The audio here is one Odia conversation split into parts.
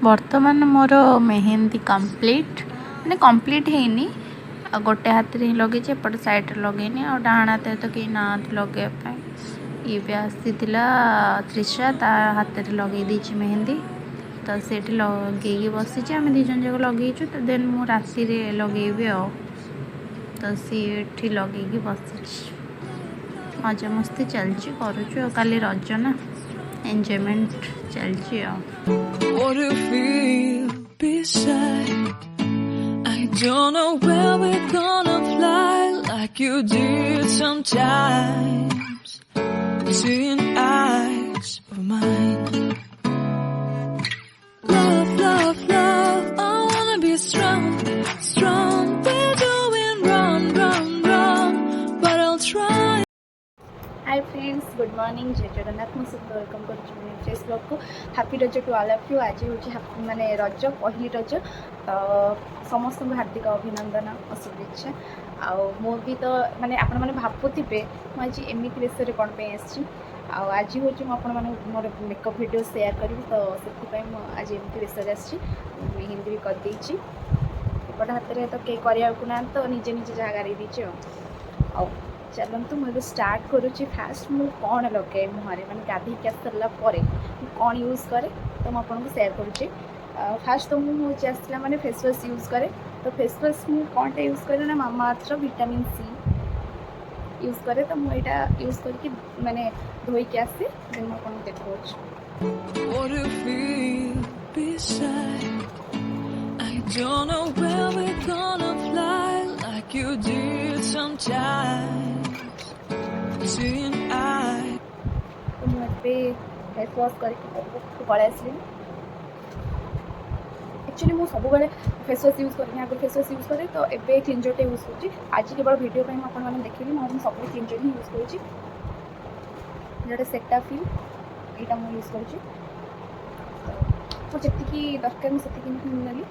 बर्तमान मोर मेहंदी कंप्लीट मैंने कंप्लीट है गोटे हाथ में लगे एपट साइड लगे आ डाण हाथ तो कहीं ना लगे ये भी आसी त्रिशा ता हाथ में लगे देची मेहंदी तो से लगे बसी आम दीज जाक लगे तो देन मु राति लगे आ तो सी लगे बसी मजा मस्ती चलची करुचु काली रज ना enjoyment चलची What do you feel beside? I don't know where we're gonna fly like you did sometimes. Seeing eyes of mine. Love, love, love, I wanna be strong, strong. We're doing wrong, wrong, wrong, but I'll try. Hi friends good morning जय जगन्नाथ मुझे वेलकम कर ब्लॉग को हैप्पी रज टू ऑल ऑफ यू आज हूँ माने रज पहली रज तो समस्त हार्दिक अभिनंदन और शुभेच्छा आउ मो भी तो माने आपण मैंने भावुवे मुझे एमती बेस कौन पे आज हूँ मोर मेकअप वीडियो शेयर करी तो से आज एमती बेस आसी मेहंदी भी करदे एपट हाथ में तो कई करना तो निजे निजे जहाँ गाड़ी देचे चलतु मुझे स्टार्ट करुच्ची फास्ट मुझे कौन लगे मुहर मैंने गाधी आस सारा कौन यूज करे तो मुझे आपको सेयार करुच्ची फास्ट तो मुझे आसला मैंने फेस वाश यूज करे तो फेस वाश मुझे कौन यूज करे ना मामाअर्थ विटामिन सी यूज करे तो मुझे यहाँ यूज करके मैंने धोईकी आसे देन मुझे आपको तो मुझे फेस वॉश करके पलि आसली एक्चुअली मुझे सब फेस वॉश यूज करें आगे फेस वॉश यूज करे तो एबे क्लींजर यूज कर आज केवल वीडियो मुझे देखी मुझे सब क्लींजर ही यूज कर जोटा सेटाफिल यहाँ मुझे यूज कर जी दरकार मुझे नेली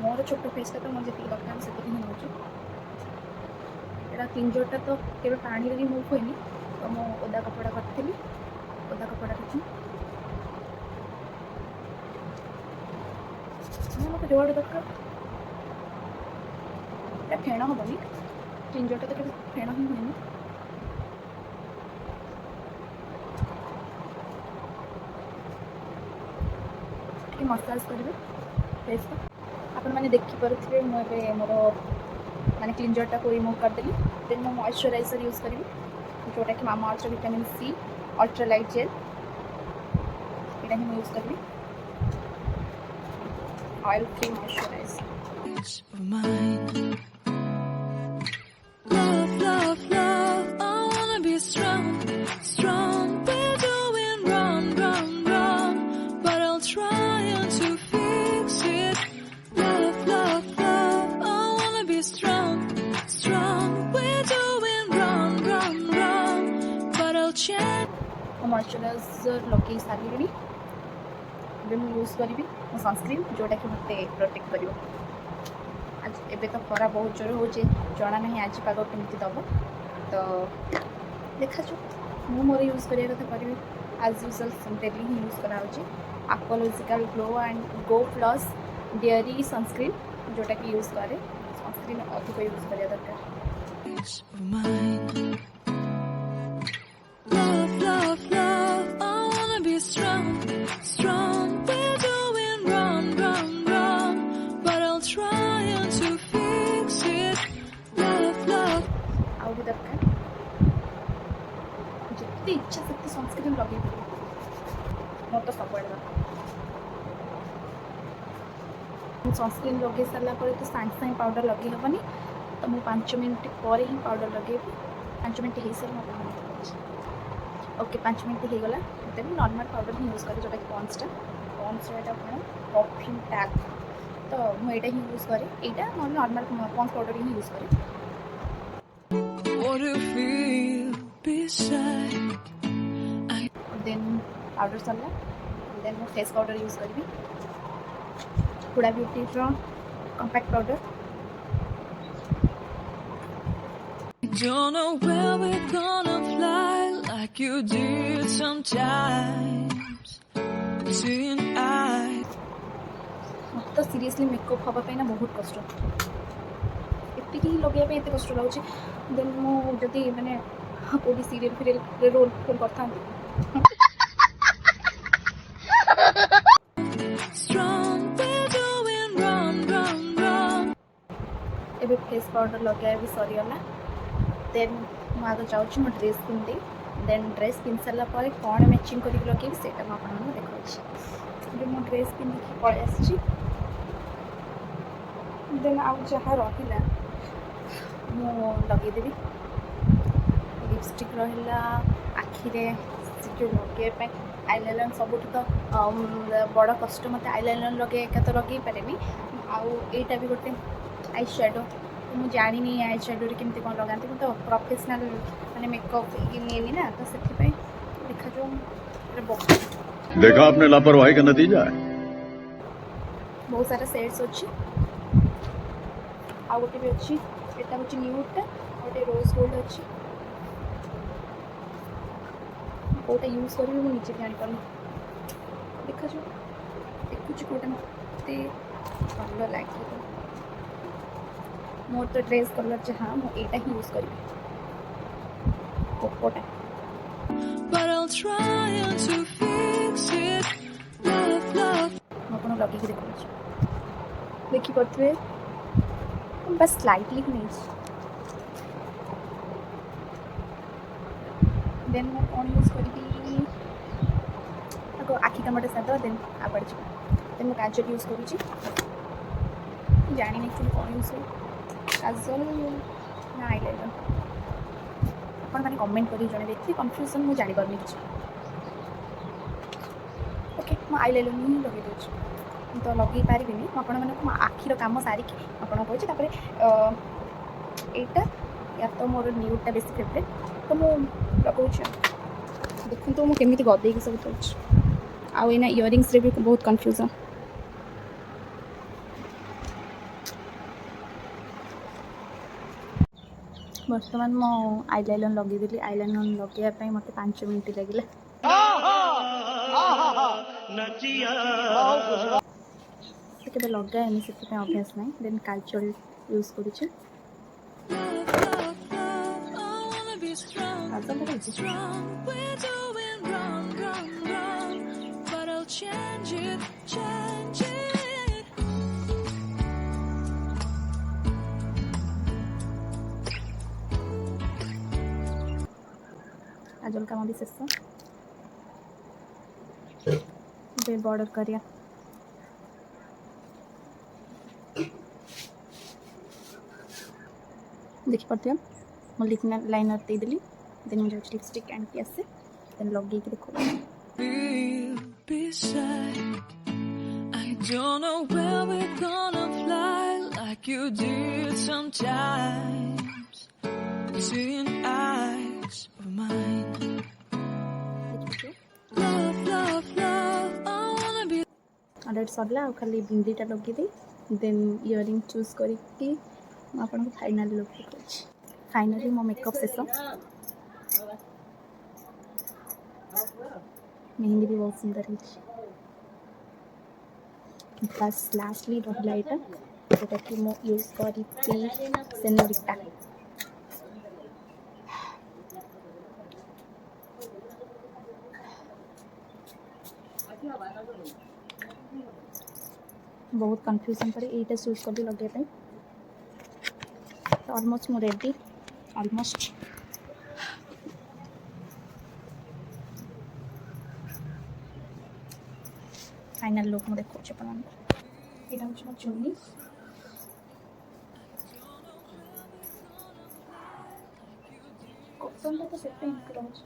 मोर छोट फेसटा तो मुझे जी दरकार से नौ क्लींजरटा तो केवल पानी रिमूव हुई तो मुझे ओदा कपड़ा करी ओदा कपड़ा रखी मतलब जोड़ दरकार फेण हेनी क्लींजरटा तो फेण ही हुए मसाज करेंगे फेस को आपण मैंने देखिपे मुझे मोर माने क्लींजरटा को रिमूव करदेली देन मो मॉइस्चराइजर यूज करी जोटा कि Mamaearth vitamin C ultra light gel यहाँ ही यूज करी ऑयल फ्री मॉइस्चराइजर मॉइस्चराइजर लगे सारे यूज करी मो सनस्क्रीन जोटा कि मत प्रोटेक्ट कर आज एबे तो खरा बहुत जोर हो जना ना आज पाग केमती दब तो देखा मु मोर यूज करिया कथा करी आज यूजुअल डेली ही यूज करा Aqualogica glow and go plus dewy sunscreen जोटा कि यूज करे सनस्क्रीन अधिक यूज करिया दरकार दरकार जितनी इच्छा से सनस्क्रीन लगे मोर तो सब सनस्क्रीन लगे सारा तो सांगे सांगे पाउडर लगे हेनी तो मुझे 5 मिनट पर ही पाउडर लगे 5 मिनट हो सारे ओके 5 मिनट हो गला देन नॉर्मल पाउडर ही यूज करे जोटा कि पॉन्सटा कौन परफ्यूम टैग तो मुझे ही यूज करे यहाँ नॉर्मल पॉन्स पाउडर ही यूज करे What do you feel beside? Then powder सरला देन मो फेस पाउडर यूज करी Huda beauty compact powder Don't know where we're gonna fly like you did sometimes. seeing eyes. ମୋତେ ତ ସିରିୟସଲି ମେକଅପ୍ ହେବା ପାଇଁ ନା ବହୁତ କଷ୍ଟ, ଏତିକି ହିଁ ଲଗାଇବା ପାଇଁ ଏତେ କଷ୍ଟ ଲାଗୁଛି। ଦେନ୍ ମୁଁ ଯଦି ମାନେ କେଉଁଠି ସିରିଏଲ୍ ଫିରିଏଲ୍ରେ ରୋଲ୍ ଫୋଲ୍ କରିଥାନ୍ତି Strong, we're doing wrong, wrong, wrong. ଏବେ ଫେସ୍ ପାଉଡ଼ର୍ ଲଗାଇବା ବି ସରିଗଲା। ଦେନ୍ ମୁଁ ଆଗ ଯାଉଛି ମୋ ଡ୍ରେସ୍ ପିନ୍ଧିଦେଇ, ଦେନ୍ ଡ୍ରେସ୍ ପିନ୍ଧି ସାରିଲା ପରେ କ'ଣ ମ୍ୟାଚିଂ କରିକି ଲଗେଇବି ସେଇଟା ମୁଁ ଆପଣମାନଙ୍କୁ ଦେଖାଉଛି। ଏବେ ମୁଁ ଡ୍ରେସ୍ ପିନ୍ଧିକି ପଳେଇ ଆସିଛି। ଦେନ୍ ଆଉ ଯାହା ରହିଲା ମୁଁ ଲଗେଇଦେବି। ଲିପଷ୍ଟିକ୍ ରହିଲା, ଆଖିରେ ସେ ଯେଉଁ ଲଗେଇବା ପାଇଁ ଆଇଲାଇନର୍, ସବୁଠୁ ତ ବଡ଼ କଷ୍ଟ ମୋତେ ଆଇଲାଇନର୍ ଏକା ତ ଲଗେଇ ପାରେନି। ଆଉ ଏଇଟା ବି ଗୋଟେ ଆଇ ଶ୍ୟାଡ଼ୋ, ମୁଁ ଜାଣିନି ଆଇ ଶ୍ୟାଡ଼ୋରେ କେମିତି କ'ଣ ଲଗାନ୍ତି। ମୁଁ ତ ପ୍ରଫେସନାଲ୍ ମାନେ ମେକଅପ୍ ଇଏ ନିଏନି ନା, ତ ସେଥିପାଇଁ ଦେଖାଯାଉ। देखा आपने लापरवाही का नतीजा है। ବହୁତ ସାରା ସେଟ୍ସ ଅଛି, ଆଉ ଗୋଟେ ବି ଅଛି, ଏଇଟା ହେଉଛି ନ୍ୟୁଡ଼୍ଟା, ଆଉ ଗୋଟେ ରୋଜ୍ ଗୋଲ୍ଡ ଅଛି। କେଉଁଟା ୟୁଜ୍ କରିବି ମୁଁ ନିଜେ ଜାଣିପାରୁନି, ଦେଖାଯାଉ। ଦେଖୁଛି କେଉଁଟା ମୋତେ ଭଲ ଲାଗିବ। ମୋର ତ ଡ୍ରେସ୍ କଲର୍ ଯାହା, ମୁଁ ଏଇଟା ହିଁ ୟୁଜ୍ କରିବି, କୋକୋଟା। But I'll try to fix it. Love, love. ମୁଁ ଆପଣଙ୍କୁ ଲଗେଇକି ଦେଖାଉଛି, ଦେଖିପାରୁଥିବେ। ବାସ୍ ସ୍ଲାଇଟଲି ହିଁ ନେଇଛି। ଦେନ୍ ମୁଁ କ'ଣ ୟୁଜ୍ କରିବି, ଆଗ ଆଖି କାମଟା ସାରିଦେବା, ଦେନ୍ ଆଗଡ଼େ ଯିବା। ଦେନ୍ ମୁଁ କାଜଲ ୟୁଜ୍ କରୁଛି, ଜାଣିନି ଆକ୍ଚୁଆଲି କ'ଣ ୟୁଜ୍ କରିବି, କାଜଲ ନା ଆଇଲାଇନର୍। ଆପଣମାନେ କମେଣ୍ଟ କରିକି ଜଣେଇବେ, ଏତେ କନଫ୍ୟୁଜନ୍ ମୁଁ ଜାଣିପାରୁନି କିଛି। ଓକେ, ମୁଁ ଆଇଲାଇନର୍ ହିଁ ଲଗେଇ ଦେଉଛି। ମୁଁ ତ ଲଗେଇ ପାରିବିନି, ମୁଁ ଆପଣମାନଙ୍କୁ ମୋ ଆଖିର କାମ ସାରିକି ଆପଣଙ୍କୁ କହୁଛି। ତାପରେ ଏଇଟା ୟା ତ ମୋର ନ୍ୟୁଡ଼୍ଟା ବେଶୀ ଫେଭରେଟ୍, ତ ମୁଁ ଲଗାଉଛି। ଦେଖନ୍ତୁ ମୁଁ କେମିତି ଗଦେଇକି ସବୁ ଦେଉଛି। ଆଉ ଏଇନା ଇୟରିଙ୍ଗସରେ ବି ବହୁତ କନଫ୍ୟୁଜନ୍। ବର୍ତ୍ତମାନ ମୁଁ ଆଇଲାଇନର୍ ଲଗେଇଦେଲି। ଆଇଲାଇନର୍ ଲଗେଇବା ପାଇଁ ମୋତେ 5 ମିନିଟ୍ ଲାଗିଲା। ସେ କେବେ ଲଗାଏନି, ସେଥିପାଇଁ ଅଭ୍ୟାସ ନାହିଁ। ଦେନ୍ କାଜଲ ୟୁଜ୍ କରୁଛି। Love, love, love. I wanna be strong, କାଜଲଟା ହେଇଛି। strong. We're doing wrong, wrong, wrong. But I'll change it, change it. କାଜଲ କାମ ବି ଶେଷ। ଏବେ ବର୍ଡ଼ର କରିବା। ଦେଖିପାରୁଥିବେ ମୁଁ ଲିପ୍ ଲାଇନର୍ ଦେଇଦେଲି। ଦେନ୍ ମୁଁ ଯାଉଛି ଲିପଷ୍ଟିକ୍ ଆଣିକି ଆସେ, ଦେନ୍ ଲଗେଇକି ଦେଖାଉଛି। We'll be sad. I don't know where we're gonna fly like you did sometimes. Seeing eyes of mine. Love, love, love. I wanna be. Already ସରିଲା, ଆଉ ଖାଲି ବିନ୍ଦିଟା ଲଗେଇଦେଇ ଦେନ୍ ଇୟରିଂ ଚୁଜ୍ କରିକି ମୁଁ ଆପଣଙ୍କୁ ଫାଇନାଲ୍ ଲୁକ୍ ଦେଖାଉଛି। ଫାଇନାଲି ମୋ ମେକଅପ୍ ଶେଷ। ମେହେନ୍ଦି ବି ବହୁତ ସୁନ୍ଦର ହେଇଛି। ବାସ୍ ଲାଷ୍ଟଲି ରହିଲା ଏଇଟା, ଯେଉଁଟାକି ମୁଁ ୟୁଜ୍ କରିବି ସେନୋରିଟା। ବହୁତ କନଫ୍ୟୁଜନ୍ ପରେ ଏଇଟା ଚୁଜ୍ କଲି ଲଗେଇବା ପାଇଁ। ତ ଅଲମୋଷ୍ଟ ମୁଁ ରେଡ଼ି, ଅଲମୋଷ୍ଟ। ଫାଇନାଲ୍ ଲୁକ୍ ମୁଁ ଦେଖାଉଛି ଆପଣମାନଙ୍କୁ। ଏଇଟା ହେଉଛି ମୋ ଚୁନି। କଟନ୍ଟା ତ ସେଥିପାଇଁ ଏମିତି ରହୁଛି।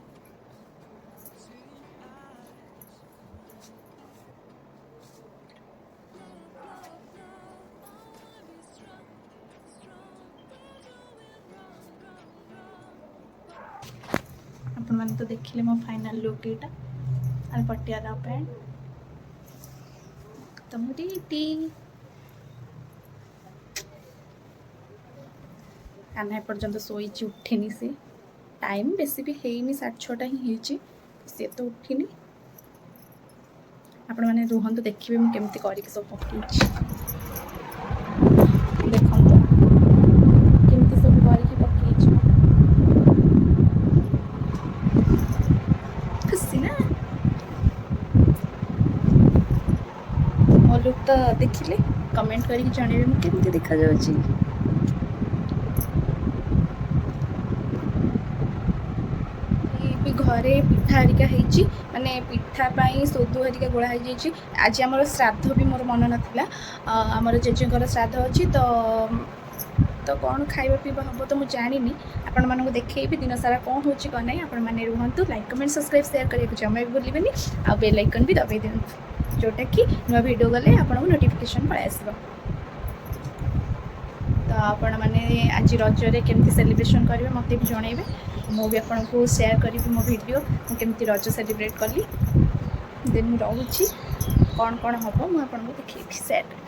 ଆପଣମାନେ ତ ଦେଖିଲେ ମୋ ଫାଇନାଲ୍ ଲୁକ୍ ଏଇଟା। ଆଉ ପଟିଆଲା ପ୍ୟାଣ୍ଟ ତ ମୁଁ ରେଡ଼ି। କାହ୍ନା ଏପର୍ଯ୍ୟନ୍ତ ଶୋଇଛି, ଉଠିନି। ସେ ଟାଇମ୍ ବେଶୀ ବି ହେଇନି, 6:30 ହିଁ ହେଇଛି, ସିଏ ତ ଉଠିନି। ଆପଣମାନେ ରୁହନ୍ତୁ ଦେଖିବେ ମୁଁ କେମିତି କରିକି ସବୁ ପକେଇଛି। ଦେଖନ୍ତୁ କେମିତି ସବୁ କରିକି ପକେଇଛି। ଖୁସି ନା ମୋ ଲୁକ୍ ତ ଦେଖିଲେ କମେଣ୍ଟ କରିକି ଜଣେଇବେ ମୁଁ କେମିତି ଦେଖାଯାଉଛି। ବି ଘରେ ପିଠା ହେରିକା ହେଇଛି, ମାନେ ପିଠା ପାଇଁ ସୋଦୁ ହେରିକା ଗୋଳା ହେଇଯାଇଛି। ଆଜି ଆମର ଶ୍ରାଦ୍ଧ ବି ମୋର ମନ ନଥିଲା, ଆମର ଜେଜେଙ୍କର ଶ୍ରାଦ୍ଧ ଅଛି ତ କ'ଣ ଖାଇବା ପିଇବା ହେବ ତ ମୁଁ ଜାଣିନି। ଆପଣମାନଙ୍କୁ ଦେଖେଇବି ଦିନ ସାରା କ'ଣ ହେଉଛି କ'ଣ ନାହିଁ। ଆପଣମାନେ ରୁହନ୍ତୁ, ଲାଇକ୍ କମେଣ୍ଟ ସବସ୍କ୍ରାଇବ୍ ସେୟାର କରିବାକୁ ଜମା ବି ଭୁଲିବେନି, ଆଉ ବେଲ୍ ଆଇକନ୍ ବି ଦବାଇ ଦିଅନ୍ତୁ, ଯେଉଁଟାକି ନୂଆ ଭିଡ଼ିଓ ଗଲେ ଆପଣଙ୍କୁ ନୋଟିଫିକେସନ୍ ପଳାଇ ଆସିବ। ତ ଆପଣମାନେ ଆଜି ରଜରେ କେମିତି ସେଲିବ୍ରେସନ୍ କରିବେ ମୋତେ ବି ଜଣାଇବେ। ମୁଁ ବି ଆପଣଙ୍କୁ ସେୟାର କରିବି ମୋ ଭିଡ଼ିଓ ମୁଁ କେମିତି ରଜ ସେଲିବ୍ରେଟ୍ କଲି। ଦେନ୍ ମୁଁ ରହୁଛି, କ'ଣ କ'ଣ ହେବ ମୁଁ ଆପଣଙ୍କୁ ଦେଖେଇବି, ସେୟାର କରିବି।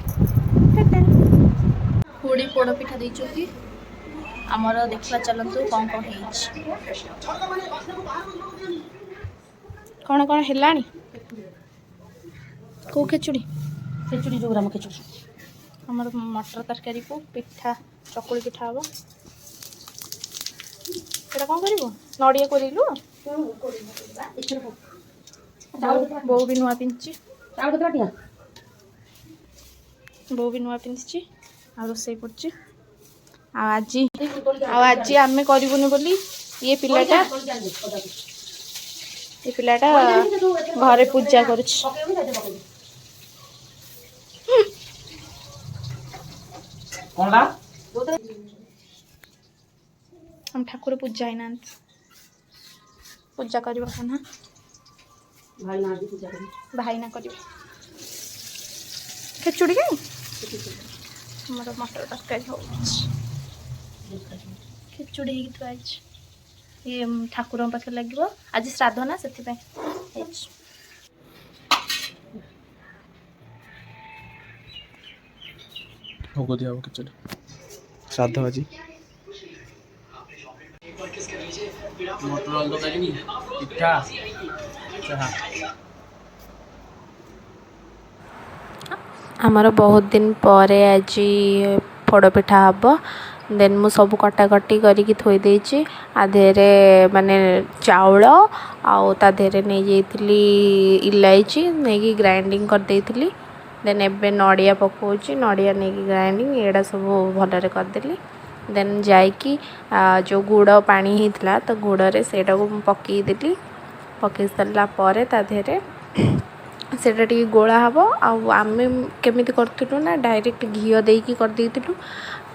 ହୁଡ଼ି ପୋଡ଼ ପିଠା ଦେଇଛନ୍ତି ଆମର, ଦେଖିବା ଚାଲନ୍ତୁ କ'ଣ କ'ଣ ହେଇଛି। କ'ଣ କ'ଣ ହେଲାଣି? କେଉଁ ଖେଚୁଡ଼ି? ଖେଚୁଡ଼ି ଯେଉଁ ଗ୍ରାମ ଖେଚୁଡ଼ି ଆମର ମଟର ତରକାରୀକୁ ପିଠା, ଚକୁଳି ପିଠା ହେବ। ସେଇଟା କ'ଣ କରିବୁ? ନଡ଼ିଆ କୋରିଲୁ? ବୋଉ ବି ନୂଆ ପିନ୍ଧିଛି, ବୋଉ ବି ନୂଆ ପିନ୍ଧିଛି, ଆଉ ରୋଷେଇ କରୁଛି। ଆଉ ଆଜି ଆମେ କରିବୁନି ବୋଲି ଏ ପିଲାଟା ଘରେ ପୂଜା କରୁଛି। ଆମ ଠାକୁର ପୂଜା ହେଇନାହାନ୍ତି, ପୂଜା କରିବା ନା ଭାଇନା କରିବେ। ଖେଚୁଡ଼ି କାଇଁ? ଆମର ମଟର ତରକାରୀ ହେଉଛି, ଖେଚୁଡ଼ି ହେଇକି ଥୁଆ ହେଇଛି। ଇଏ ଠାକୁରଙ୍କ ପାଖରେ ଲାଗିବ, ଆଜି ଶ୍ରାଦ୍ଧ ନା ସେଥିପାଇଁ ହେଇଛି। ଭୋଗ ଦିଆ ହେବ ଖେଚୁଡ଼ି, ଶ୍ରାଦ୍ଧ ଆଜି। ମଟର ଆଳୁ ତରକାରୀ, ପିଠା, ଚାହା। ଆମର ବହୁତ ଦିନ ପରେ ଆଜି ପୋଡ଼ପିଠା ହେବ। ଦେନ୍ ମୁଁ ସବୁ କଟାକଟି କରିକି ଥୋଇ ଦେଇଛି। ଆ ଦେହରେ ମାନେ ଚାଉଳ ଆଉ ତା ଦେହରେ ନେଇଯାଇଥିଲି ଇଲାଇଚି, ନେଇକି ଗ୍ରାଇଣ୍ଡିଙ୍ଗ କରିଦେଇଥିଲି। ଦେନ୍ ଏବେ ନଡ଼ିଆ ପକାଉଛି, ନଡ଼ିଆ ନେଇକି ଗ୍ରାଇଣ୍ଡିଙ୍ଗ, ଏଇଟା ସବୁ ଭଲରେ କରିଦେଲି। ଦେନ୍ ଯାଇକି ଯେଉଁ ଗୁଡ଼ ପାଣି ହେଇଥିଲା ତ ଗୁଡ଼ରେ ସେଇଟାକୁ ମୁଁ ପକାଇଦେଲି। ପକାଇ ସାରିଲା ପରେ ତା ଦେହରେ ସେଇଟା ଟିକେ ଗୋଳା ହେବ। ଆଉ ଆମେ କେମିତି କରିଥିଲୁ ନା ଡାଇରେକ୍ଟ ଘିଅ ଦେଇକି କରିଦେଇଥିଲୁ।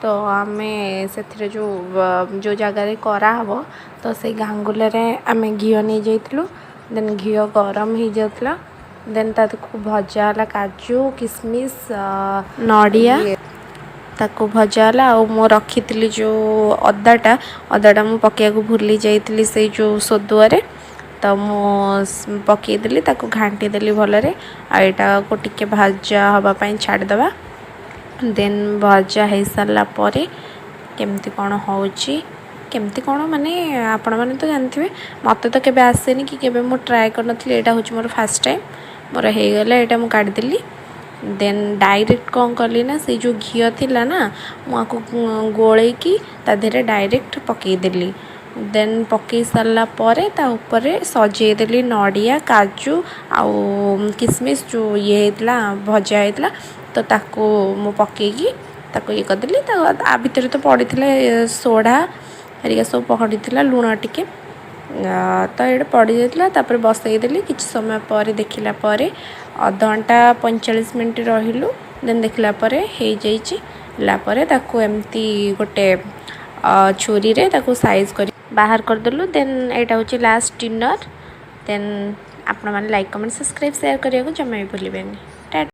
ତ ଆମେ ସେଥିରେ ଯେଉଁ ଜାଗାରେ କରାହେବ ତ ସେଇ ଗାଙ୍ଗୁଲାରେ ଆମେ ଘିଅ ନେଇଯାଇଥିଲୁ। ଦେନ୍ ଘିଅ ଗରମ ହେଇଯାଉଥିଲା, ଦେନ୍ ତାକୁ ଭଜା ହେଲା କାଜୁ, କିସମିସ୍, ନଡ଼ିଆ, ତାକୁ ଭଜା ହେଲା। ଆଉ ମୁଁ ରଖିଥିଲି ଯେଉଁ ଅଦାଟା ମୁଁ ପକାଇବାକୁ ଭୁଲି ଯାଇଥିଲି ସେଇ ଯେଉଁ ସୋଦୁଅରେ, ତ ମୁଁ ପକାଇଦେଲି, ତାକୁ ଘାଣ୍ଟି ଦେଲି ଭଲରେ। ଆଉ ଏଇଟାକୁ ଟିକେ ଭଜା ହେବା ପାଇଁ ଛାଡ଼ିଦେବା। ଦେନ୍ ଭଜା ହେଇସାରିଲା ପରେ କେମିତି କ'ଣ ହେଉଛି, କେମିତି କ'ଣ ମାନେ ଆପଣମାନେ ତ ଜାଣିଥିବେ, ମୋତେ ତ କେବେ ଆସେନି କି କେବେ ମୁଁ ଟ୍ରାଏ କରିନଥିଲି। ଏଇଟା ହେଉଛି ମୋର ଫାର୍ଷ୍ଟ ଟାଇମ୍, ମୋର ହେଇଗଲା। ଏଇଟା ମୁଁ କାଢ଼ିଦେଲି। ଦେନ୍ ଡାଇରେକ୍ଟ କ'ଣ କଲି ନା ସେଇ ଯେଉଁ ଘିଅ ଥିଲା ନା, ମୁଁ ଆକୁ ଗୋଳେଇକି ତା ଦେହରେ ଡାଇରେକ୍ଟ ପକାଇଦେଲି। ଦେନ୍ ପକାଇ ସାରିଲା ପରେ ତା ଉପରେ ସଜେଇଦେଲି ନଡ଼ିଆ, କାଜୁ ଆଉ କିସମିସ୍ ଯେଉଁ ହେଇଥିଲା ଭଜା ହେଇଥିଲା, ତ ତାକୁ ମୁଁ ପକାଇକି ତାକୁ କରିଦେଲି। ଆ ଭିତରେ ତ ପଡ଼ିଥିଲା ସୋଢ଼ା ହେରିକା ସବୁ ପଡ଼ିଥିଲା, ଲୁଣ ଟିକେ, ତ ଏଇଟା ପଡ଼ିଯାଇଥିଲା। ତାପରେ ବସାଇଦେଲି। କିଛି ସମୟ ପରେ ଦେଖିଲା ପରେ ଅଧଘଣ୍ଟା 45 ମିନିଟ୍ ରହିଲୁ। ଦେନ୍ ଦେଖିଲା ପରେ ହେଇଯାଇଛି। ହେଲା ପରେ ତାକୁ ଏମିତି ଗୋଟେ ଛୁରୀରେ ତାକୁ ସାଇଜ୍ କରି ବାହାର କରିଦେଲୁ। ଦେନ୍ ଏଇଟା ହେଉଛି ଲାଷ୍ଟ ଡିନର୍। ଦେନ୍ ଆପଣମାନେ ଲାଇକ୍ କମେଣ୍ଟ ସବସ୍କ୍ରାଇବ୍ ସେୟାର କରିବାକୁ ଜମା ବି ଭୁଲିବେନି।